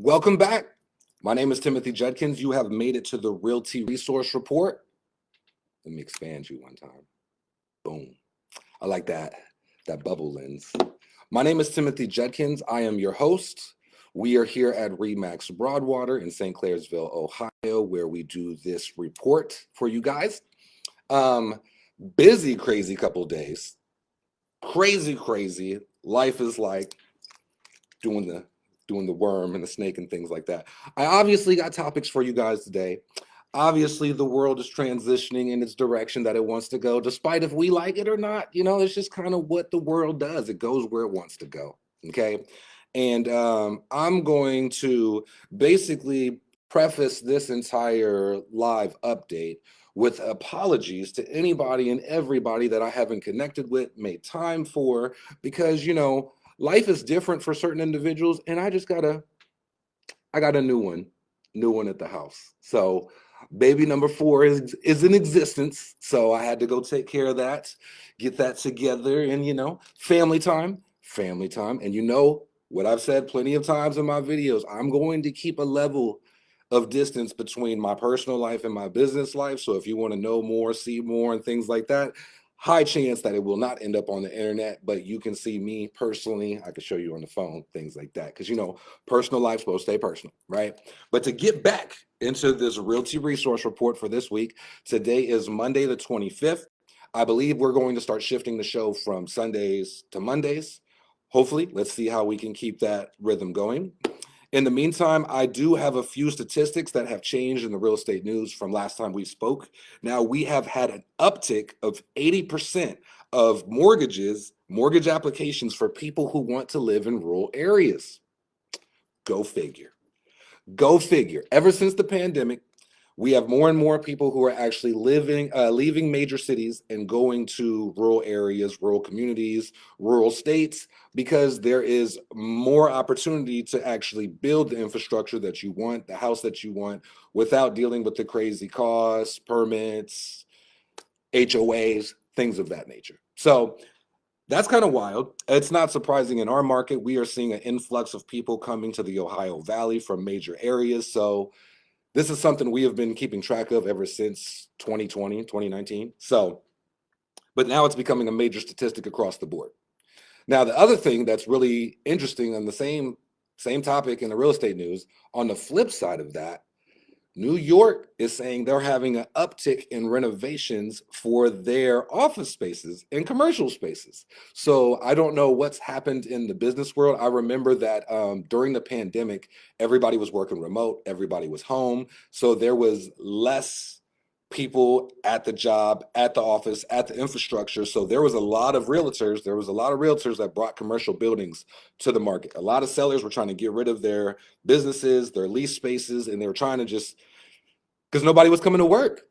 Welcome back. My name is Timothy Judkins. You have made it to the Realty Resource Report. Let me expand you one time. Boom. I like that bubble lens. My name is Timothy Judkins. I am your host. We are here at RE/MAX Broadwater in St. Clairsville, Ohio, where we do this report for you guys. Busy, crazy couple days. Crazy. Life is like doing the worm and the snake and things like that. I obviously got topics for you guys today. Obviously, the world is transitioning in its direction that it wants to go, despite if we like it or not. You know, it's just kind of what the world does. It goes where it wants to go. Okay. And I'm going to basically preface this entire live update with apologies to anybody and everybody that I haven't connected with, made time for, because, you know, life is different for certain individuals, and I got a new one at the house. So baby number 4 is in existence. So I had to go take care of that, get that together, and, you know, family time. And you know what I've said plenty of times in my videos, I'm going to keep a level of distance between my personal life and my business life. So if you want to know more, see more, and things like that, high chance that it will not end up on the internet, but you can see me personally. I can show you on the phone, things like that. Because, you know, personal life's supposed to stay personal, right? But to get back into this Realty Resource Report for this week, today is Monday the 25th. I believe we're going to start shifting the show from Sundays to Mondays. Hopefully, let's see how we can keep that rhythm going. In the meantime, I do have a few statistics that have changed in the real estate news from last time we spoke. Now, we have had an uptick of 80% of mortgage applications for people who want to live in rural areas. Go figure. Ever since the pandemic, we have more and more people who are actually leaving major cities and going to rural areas, rural communities, rural states, because there is more opportunity to actually build the infrastructure that you want, the house that you want, without dealing with the crazy costs, permits, HOAs, things of that nature. So that's kind of wild. It's not surprising in our market. We are seeing an influx of people coming to the Ohio Valley from major areas. So this is something we have been keeping track of ever since 2020, 2019. So, but now it's becoming a major statistic across the board. Now, the other thing that's really interesting on the same topic in the real estate news, on the flip side of that, New York is saying they're having an uptick in renovations for their office spaces and commercial spaces. So I don't know what's happened in the business world. I remember that during the pandemic, everybody was working remote, everybody was home. So there was less people at the job, at the office, at the infrastructure. So there was a lot of realtors that brought commercial buildings to the market. A lot of sellers were trying to get rid of their businesses, their lease spaces, and they were trying to just, because nobody was coming to work.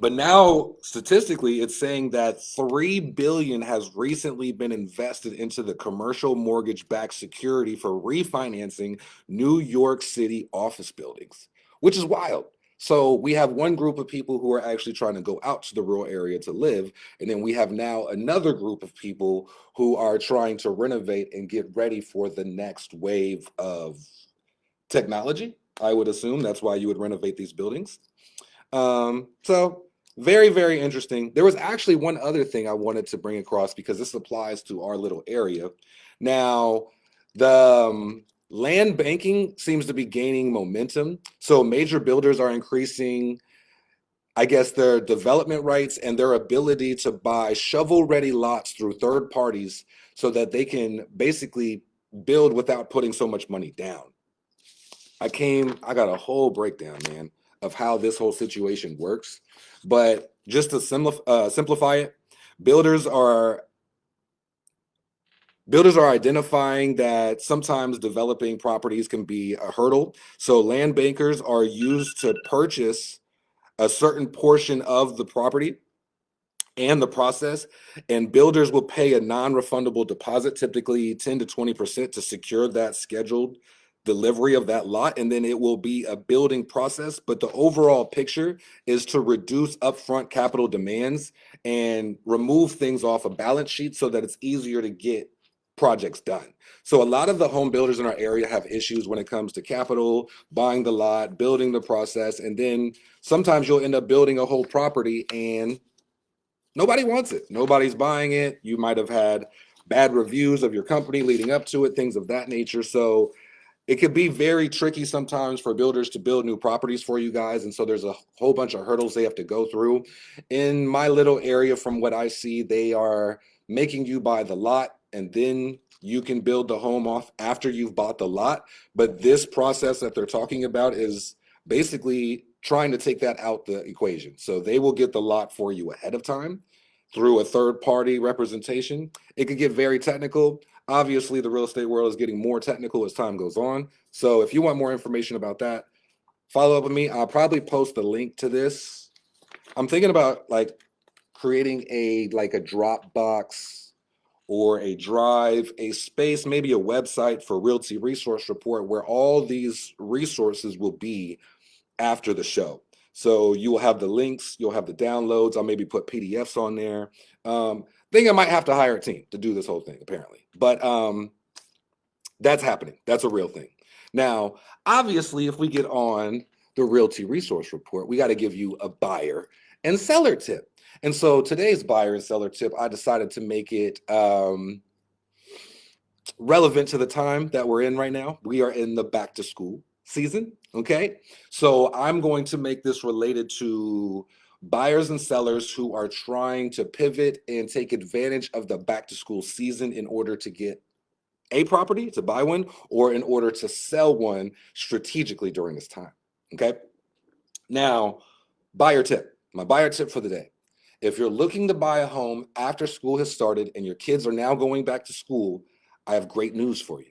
But now statistically, it's saying that $3 billion has recently been invested into the commercial mortgage-backed security for refinancing New York City office buildings, which is wild. So we have one group of people who are actually trying to go out to the rural area to live. And then we have now another group of people who are trying to renovate and get ready for the next wave of technology. I would assume that's why you would renovate these buildings. So very interesting. There was actually one other thing I wanted to bring across because this applies to our little area. Now, the land banking seems to be gaining momentum. So major builders are increasing, I guess, their development rights and their ability to buy shovel-ready lots through third parties so that they can basically build without putting so much money down. I got a whole breakdown, man, of how this whole situation works. But just to simplify it, builders are identifying that sometimes developing properties can be a hurdle. So land bankers are used to purchase a certain portion of the property and the process, and builders will pay a non-refundable deposit, typically 10 to 20%, to secure that scheduled delivery of that lot, and then it will be a building process. But the overall picture is to reduce upfront capital demands and remove things off a balance sheet so that it's easier to get projects done. So a lot of the home builders in our area have issues when it comes to capital, buying the lot, building the process, and then sometimes you'll end up building a whole property and nobody wants it. Nobody's buying it. You might have had bad reviews of your company leading up to it, things of that nature. So it could be very tricky sometimes for builders to build new properties for you guys. And so there's a whole bunch of hurdles they have to go through. In my little area, from what I see, they are making you buy the lot and then you can build the home off after you've bought the lot. But this process that they're talking about is basically trying to take that out the equation. So they will get the lot for you ahead of time through a third party representation. It could get very technical. Obviously, the real estate world is getting more technical as time goes on. So if you want more information about that, follow up with me. I'll probably post a link to this. I'm thinking about like creating a Dropbox or a drive, a space, maybe a website for Realty Resource Report where all these resources will be after the show. So you will have the links, you'll have the downloads. I'll maybe put PDFs on there. Think I might have to hire a team to do this whole thing, apparently. But that's happening. That's a real thing. Now, obviously, if we get on the Realty Resource Report, we got to give you a buyer and seller tip. And so today's buyer and seller tip, I decided to make it relevant to the time that we're in right now. We are in the back to school season. Okay. So I'm going to make this related to buyers and sellers who are trying to pivot and take advantage of the back to school season in order to get a property, to buy one, or in order to sell one strategically during this time. Okay. Now, buyer tip, my buyer tip for the day. If you're looking to buy a home after school has started and your kids are now going back to school, I have great news for you.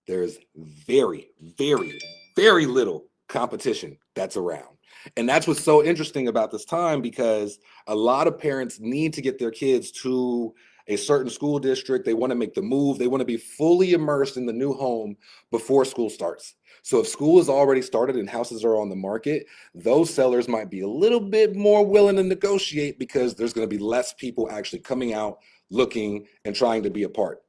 There's very, very, very little competition that's around. And that's what's so interesting about this time, because a lot of parents need to get their kids to a certain school district. They want to make the move. They want to be fully immersed in the new home before school starts. So if school is already started and houses are on the market, those sellers might be a little bit more willing to negotiate because there's going to be less people actually coming out looking and trying to be a part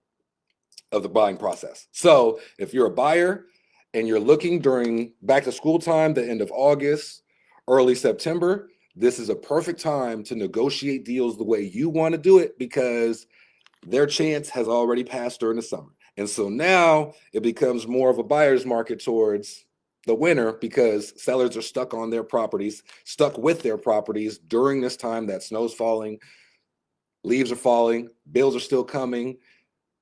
of the buying process. So if you're a buyer and you're looking during back to school time, the end of August, early September, this is a perfect time to negotiate deals the way you want to do it, because their chance has already passed during the summer. And so now it becomes more of a buyer's market towards the winter, because sellers are stuck on their properties, stuck with their properties during this time that snow's falling, leaves are falling, bills are still coming.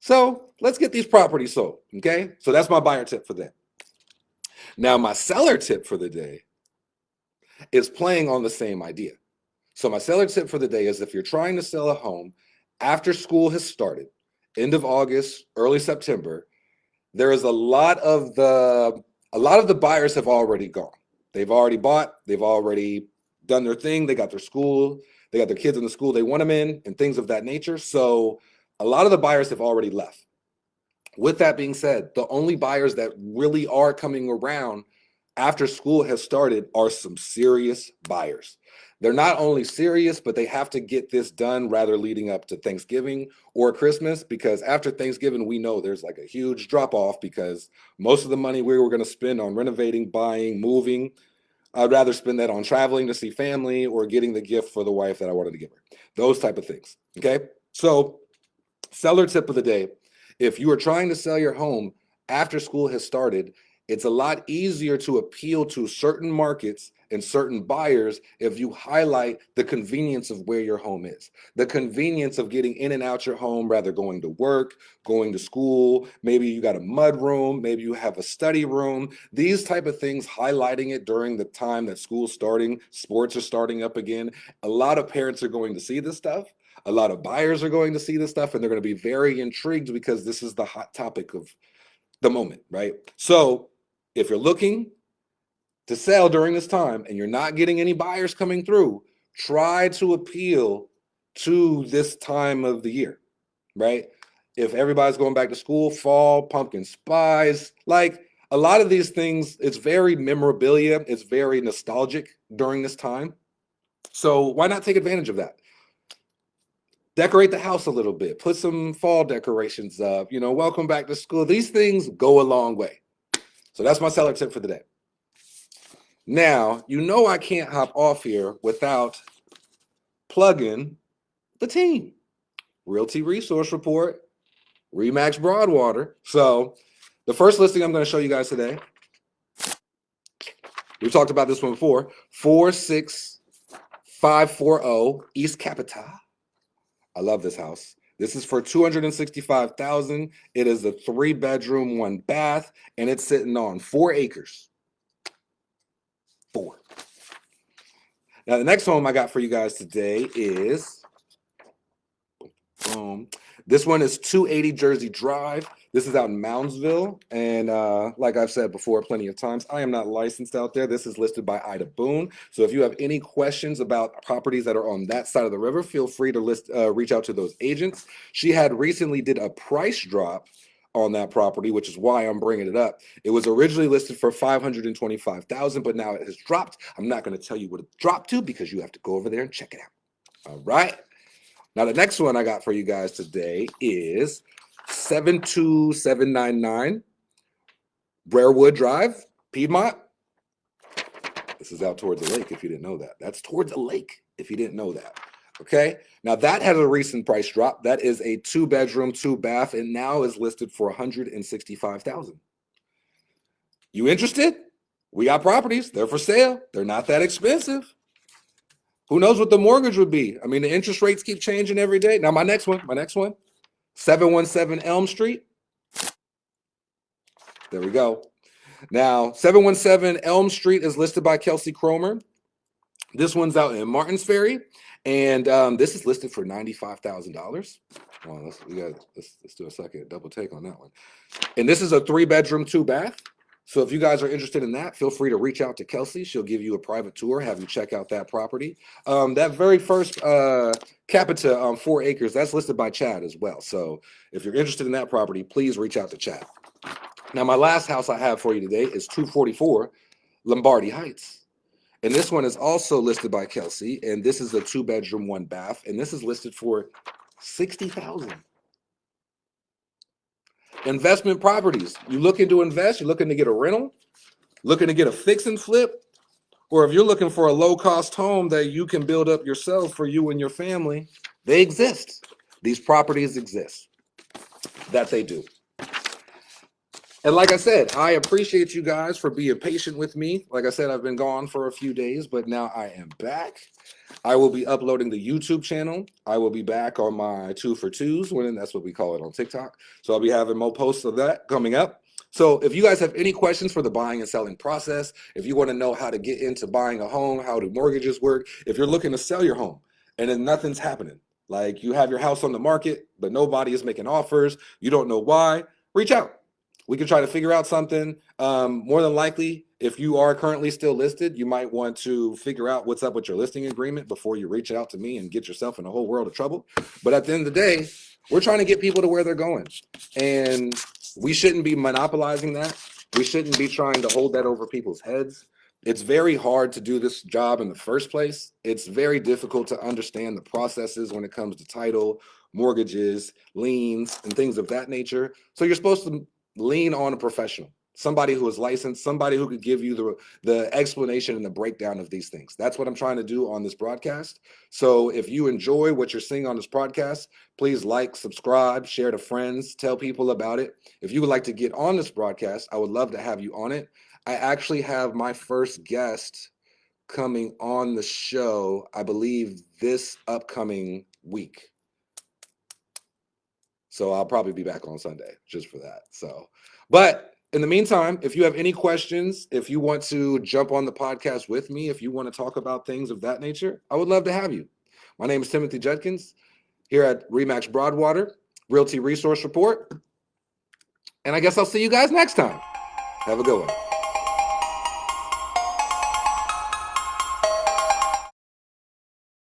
So let's get these properties sold, okay? So that's my buyer tip for that. Now, my seller tip for the day is playing on the same idea. So my seller tip for the day is, if you're trying to sell a home after school has started, end of August, early September, there is a lot of the buyers have already gone. They've already bought, they've already done their thing, they got their school, they got their kids in the school they want them in, and things of that nature. So a lot of the buyers have already left. With that being said, the only buyers that really are coming around after school has started are some serious buyers. They're not only serious, but they have to get this done rather leading up to Thanksgiving or Christmas, because after Thanksgiving, we know there's like a huge drop off, because most of the money we were going to spend on renovating, buying, moving, I'd rather spend that on traveling to see family or getting the gift for the wife that I wanted to give her. Those type of things. Okay. So seller tip of the day: if you are trying to sell your home after school has started, it's a lot easier to appeal to certain markets and certain buyers if you highlight the convenience of where your home is, the convenience of getting in and out your home, rather going to work, going to school. Maybe you got a mud room, maybe you have a study room, these type of things, highlighting it during the time that school's starting, sports are starting up again. A lot of parents are going to see this stuff. A lot of buyers are going to see this stuff, and they're going to be very intrigued because this is the hot topic of the moment, right? So if you're looking to sell during this time and you're not getting any buyers coming through, try to appeal to this time of the year, right? If everybody's going back to school, fall, pumpkin spice, like a lot of these things, it's very memorabilia, it's very nostalgic during this time. So why not take advantage of that? Decorate the house a little bit. Put some fall decorations up. You know, welcome back to school. These things go a long way. So that's my seller tip for the day. Now, you know I can't hop off here without plugging the team. Realty Resource Report, RE/MAX Broadwater. So the first listing I'm going to show you guys today, we've talked about this one before, 46540 East Capita. I love this house. This is for $265,000. It is a 3-bedroom, 1 bath, and it's sitting on 4 acres. 4. Now, the next home I got for you guys today is, this one is 280 Jersey Drive. This is out in Moundsville. And like I've said before plenty of times, I am not licensed out there. This is listed by Ida Boone. So if you have any questions about properties that are on that side of the river, feel free to reach out to those agents. She had recently did a price drop on that property, which is why I'm bringing it up. It was originally listed for $525,000, but now it has dropped. I'm not going to tell you what it dropped to because you have to go over there and check it out. All right. Now, the next one I got for you guys today is 72799 Brarewood Drive, Piedmont. This is out towards the lake if you didn't know that. That's towards the lake if you didn't know that. Okay. Now, that had a recent price drop. That is a 2-bedroom, 2-bath, and now is listed for $165,000. You interested? We got properties. They're for sale. They're not that expensive. Who knows what the mortgage would be? I mean, the interest rates keep changing every day. Now, my next one, 717 Elm Street. There we go. Now, 717 Elm Street is listed by Kelsey Cromer. This one's out in Martins Ferry, and this is listed for $95,000. Well, let's do a second double take on that one. And this is a 3-bedroom, 2-bath. So if you guys are interested in that, feel free to reach out to Kelsey. She'll give you a private tour, have you check out that property. That very first Capita 4 acres, that's listed by Chad as well. So if you're interested in that property, please reach out to Chad. Now, my last house I have for you today is 244 Lombardi Heights. And this one is also listed by Kelsey. And this is a 2-bedroom, 1-bath. And this is listed for $60,000. Investment properties. You looking to invest? You're looking to get a rental? Looking to get a fix and flip? Or if you're looking for a low-cost home that you can build up yourself for you and your family, they exist. These properties exist. That they do. And like I said, I appreciate you guys for being patient with me. Like I said, I've been gone for a few days, but now I am back. I will be uploading the YouTube channel. I will be back on my 2 for 2s, when that's what we call it on TikTok. So I'll be having more posts of that coming up. So if you guys have any questions for the buying and selling process, if you want to know how to get into buying a home, how do mortgages work, if you're looking to sell your home and then nothing's happening, like you have your house on the market, but nobody is making offers, you don't know why, reach out. We can try to figure out something. More than likely, if you are currently still listed, you might want to figure out what's up with your listing agreement before you reach out to me and get yourself in a whole world of trouble. But at the end of the day, we're trying to get people to where they're going. And we shouldn't be monopolizing that. We shouldn't be trying to hold that over people's heads. It's very hard to do this job in the first place. It's very difficult to understand the processes when it comes to title, mortgages, liens, and things of that nature. So you're supposed to lean on a professional, somebody who is licensed, somebody who could give you the explanation and the breakdown of these things. That's what I'm trying to do on this broadcast. So if you enjoy what you're seeing on this broadcast, please like, subscribe, share to friends, tell people about it. If you would like to get on this broadcast, I would love to have you on it. I actually have my first guest coming on the show, I believe this upcoming week. So I'll probably be back on Sunday just for that. So, but in the meantime, if you have any questions, if you want to jump on the podcast with me, if you want to talk about things of that nature, I would love to have you. My name is Timothy Judkins here at RE/MAX Broadwater, Realty Resource Report. And I guess I'll see you guys next time. Have a good one.